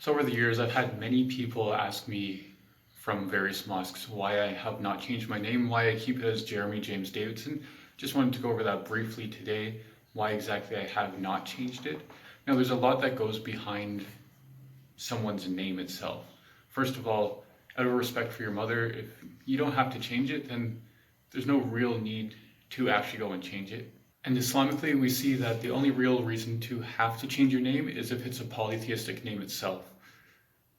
So over the years, I've had many people ask me from various mosques why I have not changed my name, why I keep it as Jeremy James Davidson. Just wanted to go over that briefly today, why exactly I have not changed it. Now, there's a lot that goes behind someone's name itself. First of all, out of respect for your mother, if you don't have to change it, then there's no real need to actually go and change it. And Islamically, we see that the only real reason to have to change your name is if it's a polytheistic name itself.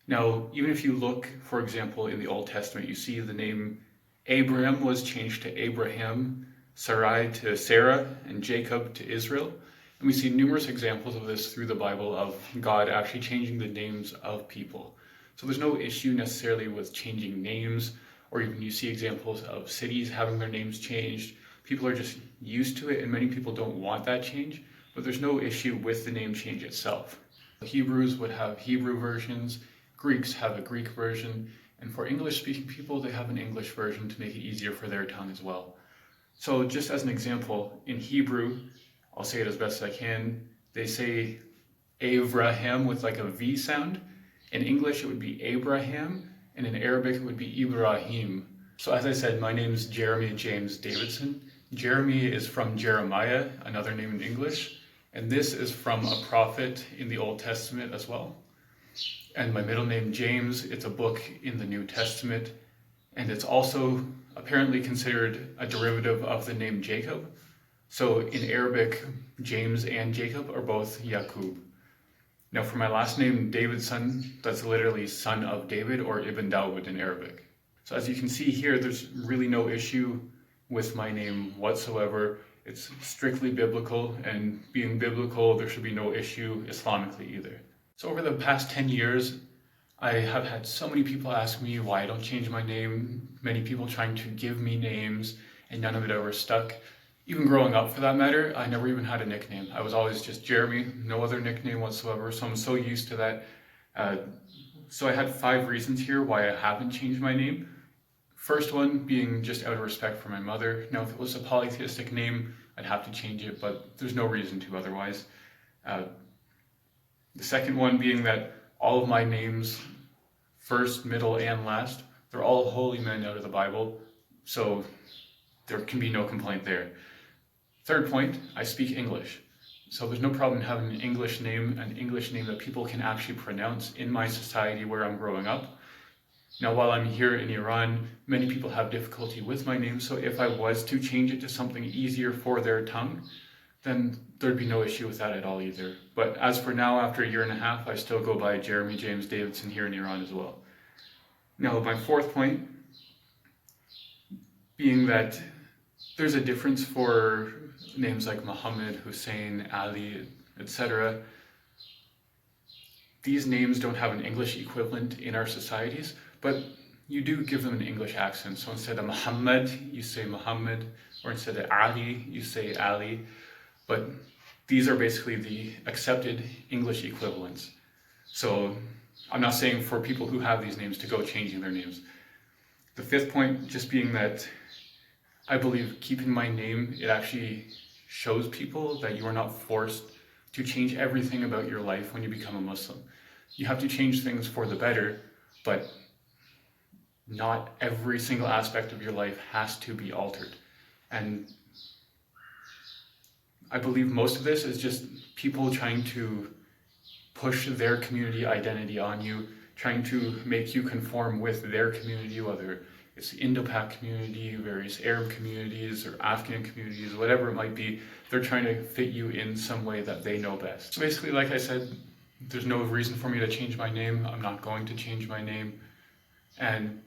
Now, even if you look, for example, in the Old Testament, you see the name Abraham was changed to Abraham, Sarai to Sarah, and Jacob to Israel. And we see numerous examples of this through the Bible of God actually changing the names of people. So there's no issue necessarily with changing names, or even you see examples of cities having their names changed. People are just used to it, and many people don't want that change, but there's no issue with the name change itself. The Hebrews would have Hebrew versions, Greeks have a Greek version, and for English-speaking people, they have an English version to make it easier for their tongue as well. So just as an example, in Hebrew, I'll say it as best I can, they say Avraham with like a V sound. In English, it would be Abraham, and in Arabic, it would be Ibrahim. So as I said, my name is Jeremy James Davidson. Jeremy is from Jeremiah, another name in English, and this is from a prophet in the Old Testament as well. And my middle name, James, it's a book in the New Testament, and it's also apparently considered a derivative of the name Jacob. So in Arabic, James and Jacob are both Yaqub. Now for my last name, Davidson, that's literally son of David or Ibn Dawud in Arabic. So as you can see here, there's really no issue with my name whatsoever. It's strictly biblical, and being biblical, there should be no issue Islamically either. So over the past 10 years, I have had so many people ask me why I don't change my name, many people trying to give me names, and none of it ever stuck. Even growing up, for that matter, I never even had a nickname. I was always just Jeremy, no other nickname whatsoever, so I'm so used to that. So I had 5 reasons here why I haven't changed my name. First one being just out of respect for my mother. Now, if it was a polytheistic name, I'd have to change it, but there's no reason to otherwise. The second one being that all of my names, first, middle, and last, they're all holy men out of the Bible, so there can be no complaint there. Third point, I speak English. So there's no problem having an English name that people can actually pronounce in my society where I'm growing up. Now, while I'm here in Iran, many people have difficulty with my name, so if I was to change it to something easier for their tongue, then there'd be no issue with that at all either. But as for now, after a year and a half, I still go by Jeremy James Davidson here in Iran as well. Now, my fourth point being that there's a difference for names like Muhammad, Hussein, Ali, etc. These names don't have an English equivalent in our societies, but you do give them an English accent. So instead of Muhammad, you say Muhammad, or instead of Ali, you say Ali. But these are basically the accepted English equivalents. So I'm not saying for people who have these names to go changing their names. The fifth point just being that I believe keeping my name, it actually shows people that you are not forced to change everything about your life when you become a Muslim. You have to change things for the better, but not every single aspect of your life has to be altered. And I believe most of this is just people trying to push their community identity on you, trying to make you conform with their community, whether it's the Indo-Pak community, various Arab communities, or Afghan communities, whatever it might be. They're trying to fit you in some way that they know best. So basically, like I said, there's no reason for me to change my name. I'm not going to change my name. And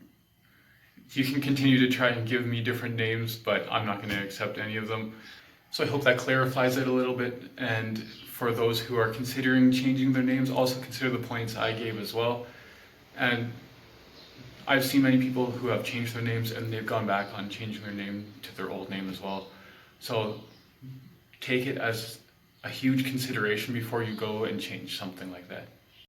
you can continue to try and give me different names, but I'm not going to accept any of them. So I hope that clarifies it a little bit. And for those who are considering changing their names, also consider the points I gave as well. And I've seen many people who have changed their names and they've gone back on changing their name to their old name as well. So take it as a huge consideration before you go and change something like that.